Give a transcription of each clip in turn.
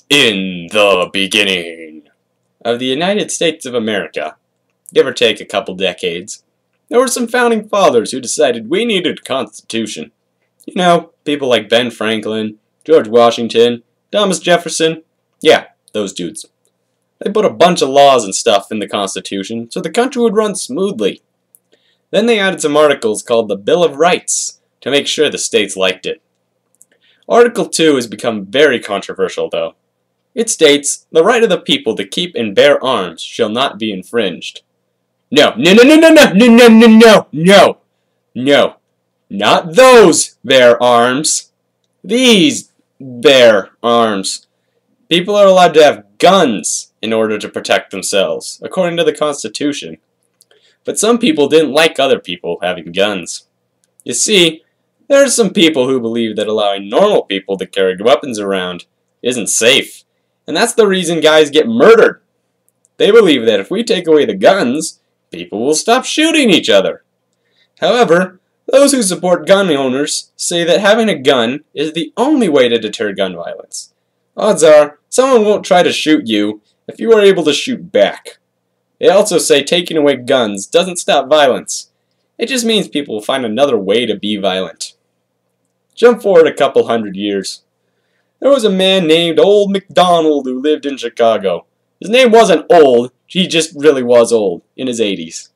In the beginning of the United States of America, give or take a couple decades, there were some founding fathers who decided we needed a constitution. You know, people like Ben Franklin, George Washington, Thomas Jefferson. Yeah, those dudes. They put a bunch of laws and stuff in the Constitution so the country would run smoothly. Then they added some articles called the Bill of Rights to make sure the states liked it. Article 2 has become very controversial though. It states, the right of the people to keep and bear arms shall not be infringed. No, not those bear arms. These bear arms. People are allowed to have guns in order to protect themselves, according to the Constitution. But some people didn't like other people having guns. You see, there are some people who believe that allowing normal people to carry weapons around isn't safe. And that's the reason guys get murdered. They believe that if we take away the guns, people will stop shooting each other. However, those who support gun owners say that having a gun is the only way to deter gun violence. Odds are, someone won't try to shoot you if you are able to shoot back. They also say taking away guns doesn't stop violence. It just means people will find another way to be violent. Jump forward a couple hundred years. There was a man named Old McDonald who lived in Chicago. His name wasn't old, he just really was old, in his 80s.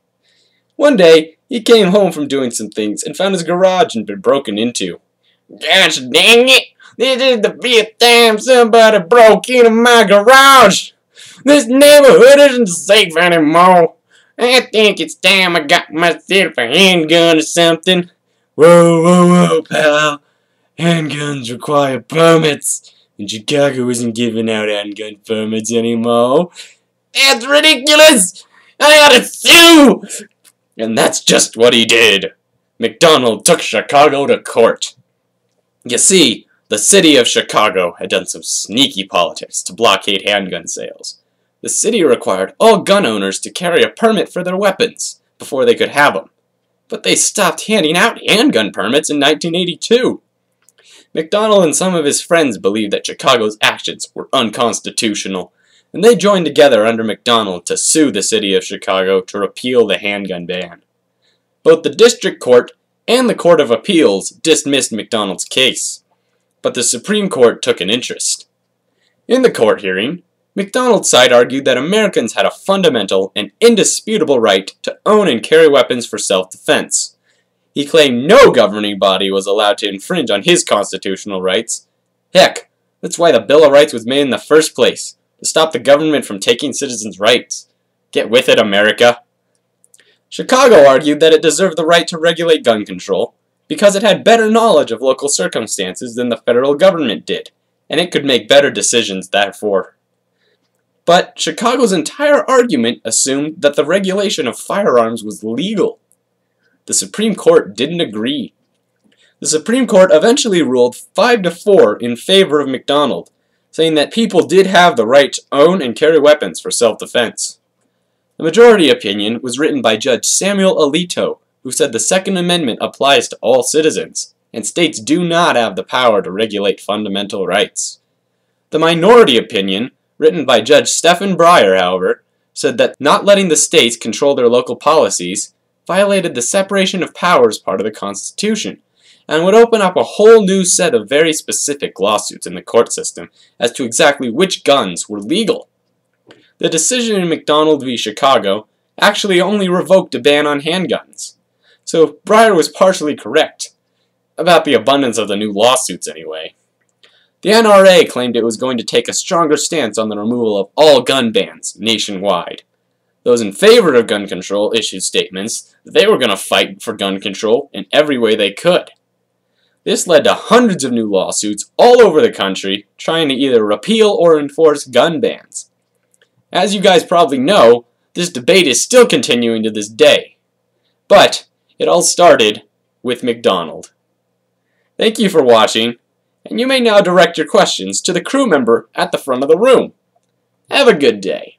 One day, he came home from doing some things and found his garage had been broken into. Gosh dang it! This is the 5th time somebody broke into my garage! This neighborhood isn't safe anymore. I think it's time I got myself a handgun or something. Whoa, pal. Handguns require permits, and Chicago isn't giving out handgun permits anymore. That's ridiculous! I ought to sue! And that's just what he did. McDonald took Chicago to court. You see, the city of Chicago had done some sneaky politics to blockade handgun sales. The city required all gun owners to carry a permit for their weapons before they could have them. But they stopped handing out handgun permits in 1982. McDonald and some of his friends believed that Chicago's actions were unconstitutional, and they joined together under McDonald to sue the city of Chicago to repeal the handgun ban. Both the District Court and the Court of Appeals dismissed McDonald's case, but the Supreme Court took an interest. In the court hearing, McDonald's side argued that Americans had a fundamental and indisputable right to own and carry weapons for self-defense. He claimed no governing body was allowed to infringe on his constitutional rights. Heck, that's why the Bill of Rights was made in the first place, to stop the government from taking citizens' rights. Get with it, America. Chicago argued that it deserved the right to regulate gun control because it had better knowledge of local circumstances than the federal government did, and it could make better decisions therefore. But Chicago's entire argument assumed that the regulation of firearms was legal. The Supreme Court didn't agree. The Supreme Court eventually ruled 5-4 in favor of McDonald, saying that people did have the right to own and carry weapons for self-defense. The majority opinion was written by Judge Samuel Alito, who said the Second Amendment applies to all citizens, and states do not have the power to regulate fundamental rights. The minority opinion, written by Judge Stephen Breyer, however, said that not letting the states control their local policies violated the separation of powers part of the Constitution, and would open up a whole new set of very specific lawsuits in the court system as to exactly which guns were legal. The decision in McDonald v. Chicago actually only revoked a ban on handguns. So Breyer was partially correct. About the abundance of the new lawsuits anyway. The NRA claimed it was going to take a stronger stance on the removal of all gun bans nationwide. Those in favor of gun control issued statements that they were going to fight for gun control in every way they could. This led to hundreds of new lawsuits all over the country trying to either repeal or enforce gun bans. As you guys probably know, this debate is still continuing to this day. But it all started with McDonald. Thank you for watching, and you may now direct your questions to the crew member at the front of the room. Have a good day.